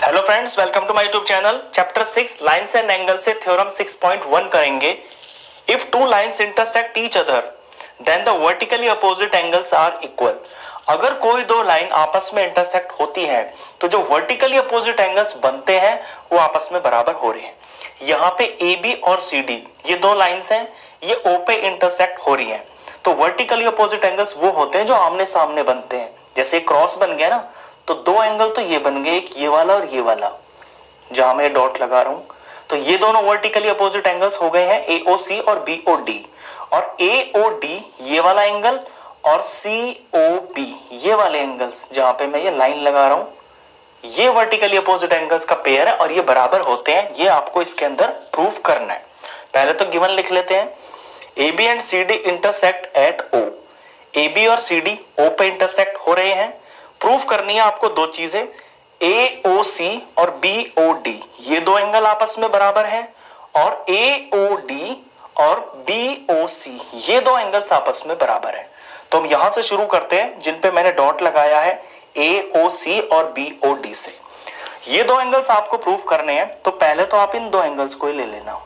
Hello friends, welcome to my YouTube channel. Chapter 6 lines and angle से theorem 6.1 करेंगे। If two lines intersect each other then the vertically opposite angles are equal. अगर कोई दो line आपस में intersect होती है तो जो वर्टिकली अपोजिट एंगल्स बनते हैं वो आपस में बराबर हो रहे हैं। यहाँ पे ए बी और सी डी ये दो लाइन्स हैं, ये ओ पे इंटरसेक्ट हो रही हैं। तो वर्टिकली अपोजिट एंगल्स वो होते हैं जो आमने सामने बनते हैं। जैसे क्रॉस बन गया ना, तो दो एंगल तो ये बन गए, एक ये वाला और ये वाला, जहां मैं डॉट लगा रहा हूं। तो ये दोनों वर्टिकली अपोजिट एंगल्स हो गए हैं एओसी और बीओडी। और एओडी ये वाला एंगल और सीओबी ये वाले एंगल्स जहां पे मैं ये लाइन लगा रहा हूं, ये वर्टिकली अपोजिट एंगल्स का पेयर है और ये बराबर होते हैं। ये आपको इसके अंदर प्रूफ करना है। पहले तो गिवन लिख लेते हैं। A B and C D intersect at O. A B और सी डी ओ पे इंटरसेक्ट हो रहे हैं। प्रूफ करनी है आपको दो चीजें, AOC और BOD ये दो एंगल आपस में बराबर हैं और AOD और BOC ये दो एंगल्स आपस में बराबर हैं। तो हम यहां से शुरू करते हैं जिन पे मैंने डॉट लगाया है, AOC और BOD से। ये दो एंगल्स आपको प्रूफ करने हैं, तो पहले तो आप इन दो एंगल्स को ही ले लेना।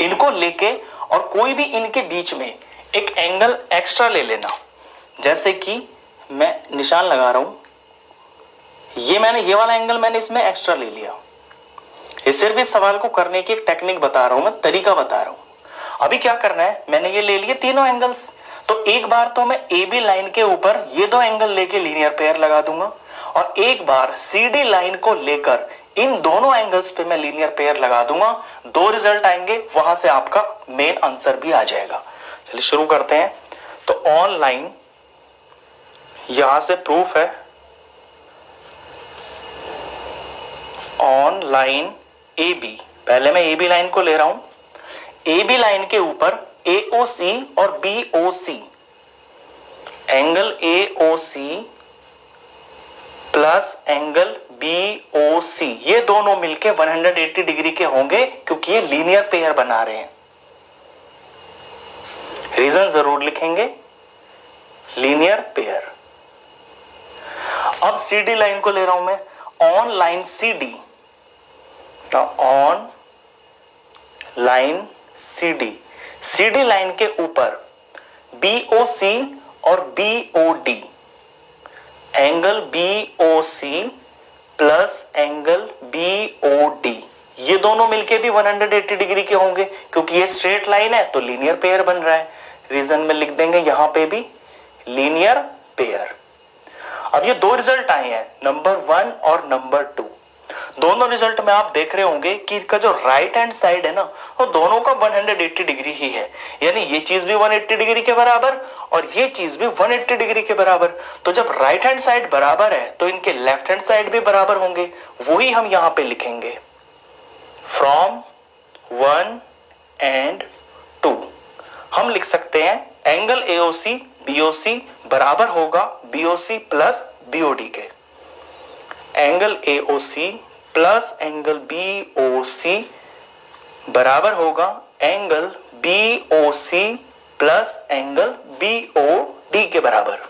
इनको लेके और कोई भी इनके बीच में एक एंगल एक्स्ट्रा ले लेना। जैसे कि मैं निशान लगा रहा हूं, ये वाला एंगल मैंने इसमें एक्स्ट्रा ले लिया। ये सिर्फ इस सवाल को करने की एक टेक्निक बता रहा हूं, मैं तरीका बता रहा हूं। अभी क्या करना है, मैंने ये ले लिए तीनों एंगल्स। तो एक बार तो मैं ए बी लाइन के ऊपर ये दो एंगल लेके लीनियर पेयर लगा दूंगा और एक बार सी डी लाइन को लेकर इन दोनों एंगल्स पे मैं लीनियर पेयर लगा दूंगा। दो रिजल्ट आएंगे, वहां से आपका मेन आंसर भी आ जाएगा। चलिए शुरू करते हैं। तो ऑन लाइन यहां से प्रूफ है, ऑन लाइन ए बी। पहले मैं ए बी लाइन को ले रहा हूं। ए बी लाइन के ऊपर AOC और BOC, angle AOC plus angle BOC ये दोनों मिलके 180 डिग्री के होंगे क्योंकि ये लीनियर पेयर बना रहे हैं। रीजन जरूर लिखेंगे, लीनियर पेयर। अब CD लाइन को ले रहा हूं मैं, on line CD। On line CD line के ऊपर BOC और BOD, angle BOC plus angle BOD ये दोनों मिलके भी 180 डिग्री के होंगे क्योंकि ये स्ट्रेट लाइन है तो लीनियर पेयर बन रहा है। रीजन में लिख देंगे यहां पे भी लीनियर पेयर। अब ये दो रिजल्ट आए हैं, नंबर 1 और नंबर 2। दोनों रिजल्ट में आप देख रहे होंगे कि इसका जो राइट हैंड साइड है ना, वो दोनों का 180 डिग्री ही है। यानी ये चीज भी 180 डिग्री के बराबर और ये चीज भी 180 डिग्री के बराबर। तो जब राइट हैंड साइड बराबर है तो इनके लेफ्ट हैंड साइड भी बराबर होंगे। वही हम यहां पे लिखेंगे, फ्रॉम 1 एंड 2 हम लिख सकते हैं एंगल AOC BOC बराबर होगा BOC प्लस BOD के। Angle AOC plus angle BOC बराबर होगा angle BOC plus angle BOD के बराबर।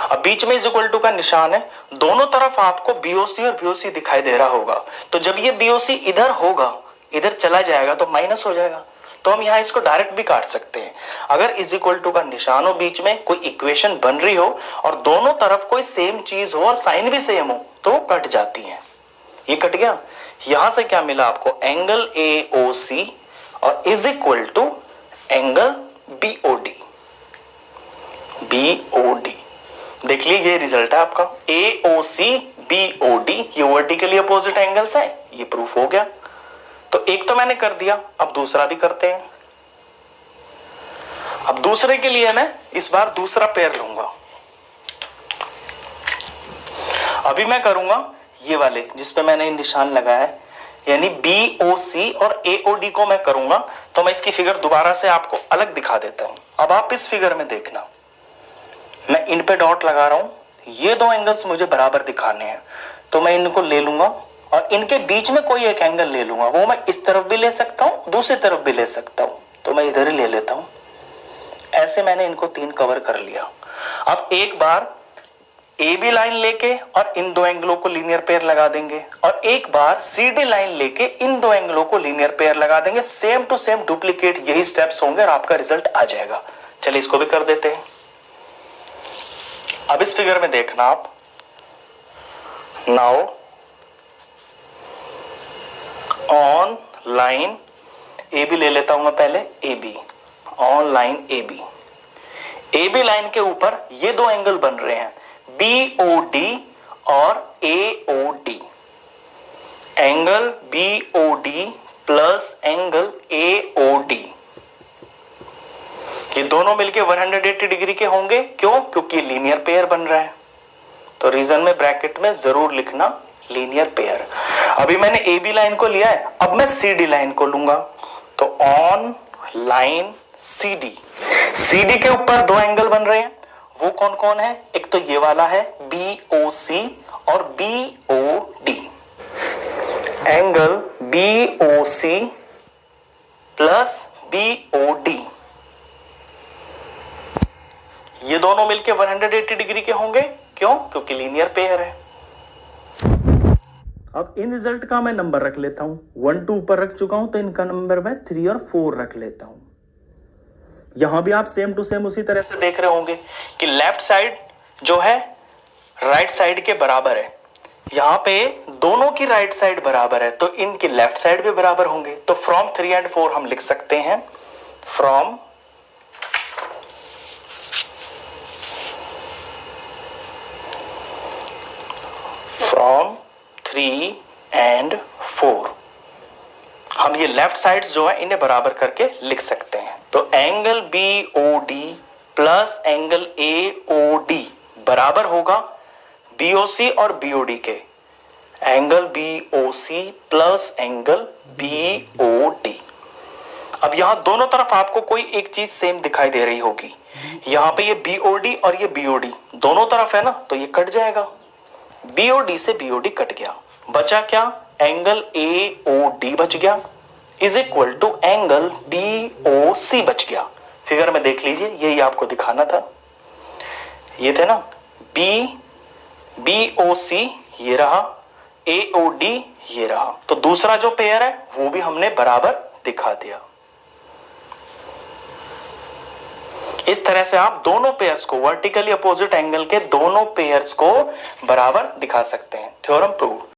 अब बीच में इज इक्वल टू का निशान है, दोनों तरफ आपको BOC और BOC दिखाई दे रहा होगा। तो जब ये BOC इधर होगा, इधर चला जाएगा तो माइनस हो जाएगा। तो हम यहां इसको डायरेक्ट भी काट सकते हैं। अगर इज इक्वल टू का निशान हो, बीच में कोई इक्वेशन बन रही हो और दोनों तरफ कोई सेम चीज हो और साइन भी सेम हो तो वो कट जाती है। ये कट गया। यहां से क्या मिला आपको, एंगल AOC और is equal to angle BOD। देख लीजिए ये रिजल्ट है आपका, AOC BOD ये वर्टिकली अपोजिट एंगल्स है, ये प्रूफ हो गया। तो एक तो मैंने कर दिया, अब दूसरा भी करते हैं। अब दूसरे के लिए मैं इस बार दूसरा पेयर लूंगा। अभी मैं करूंगा ये वाले जिसपे मैंने निशान लगाया है, यानी BOC और AOD को मैं करूंगा। तो मैं इसकी फिगर दोबारा से आपको अलग दिखा देता हूं। अब आप इस फिगर में देखना, मैं इन पे डॉट लगा रहा हूं। ये दो एंगल्स मुझे बराबर दिखाने हैं तो मैं इनको ले लूंगा और इनके बीच में कोई एक एंगल ले लूंगा। वो मैं इस तरफ भी ले सकता हूं, दूसरी तरफ भी ले सकता हूं, तो मैं इधर ही ले लेता हूं। ऐसे मैंने इनको 3 कवर कर लिया। अब एक बार ए बी लाइन लेके और इन दो एंगलों को लीनियर पेयर लगा देंगे और एक बार सी डी लाइन लेके इन दो एंगलों को लीनियर पेयर लगा देंगे। सेम टू सेम डुप्लीकेट यही स्टेप्स होंगे और आपका रिजल्ट आ जाएगा। चलिए इसको भी कर देते हैं। अब इस फिगर में देखना आप, now on line A B ले लेता हूं मैं पहले, A B, on line A B, A B line के ऊपर ये दो एंगल बन रहे हैं BOD और AOD, angle BOD plus angle AOD, ये दोनों मिलके 180 डिग्री के होंगे। क्यों? क्योंकि लीनियर पेयर बन रहा है। तो रीजन में ब्रैकेट में जरूर लिखना लीनियर पेयर। अभी मैंने AB लाइन को लिया है, अब मैं CD लाइन को लूंगा। तो ऑन लाइन CD के ऊपर दो एंगल बन रहे हैं, वो कौन कौन है? एक तो ये वाला है BOC और BOD, angle BOC plus BOD, ये दोनों मिलके 180 डिग्री के होंगे। क्यों? क्योंकि लीनियर पेयर है। अब इन रिजल्ट का मैं नंबर रख लेता हूं, 1 2 ऊपर रख चुका हूं तो इनका नंबर मैं 3 और 4 रख लेता हूं। यहां भी आप सेम टू सेम उसी तरह से देख रहे होंगे कि लेफ्ट साइड जो है राइट साइड के बराबर है, यहां पे दोनों की राइट साइड बराबर है तो इनकी लेफ्ट साइड भी बराबर होंगे। तो फ्रॉम 3 and 4 हम लिख सकते हैं, फ्रॉम फ्रॉम 3 and 4 हम ये लेफ्ट साइड्स जो है इन्हें बराबर करके लिख सकते हैं। तो angle BOD plus angle AOD बराबर होगा BOC और BOD के, angle BOC plus angle BOD। अब यहां दोनों तरफ आपको कोई एक चीज सेम दिखाई दे रही होगी, यहां पे ये BOD और ये BOD दोनों तरफ है ना, तो ये कट जाएगा। BOD से BOD कट गया, बचा क्या? एंगल AOD बच गया, is equal to angle BOC बच गया। फिगर में देख लीजिए, यही आपको दिखाना था। ये थे ना BOC ये रहा, AOD ये रहा, तो दूसरा जो पेयर है वो भी हमने बराबर दिखा दिया। इस तरह से आप दोनों पेयर्स को, वर्टिकली अपोजिट एंगल के दोनों पेयर्स को बराबर दिखा सकते हैं। Theorem prove.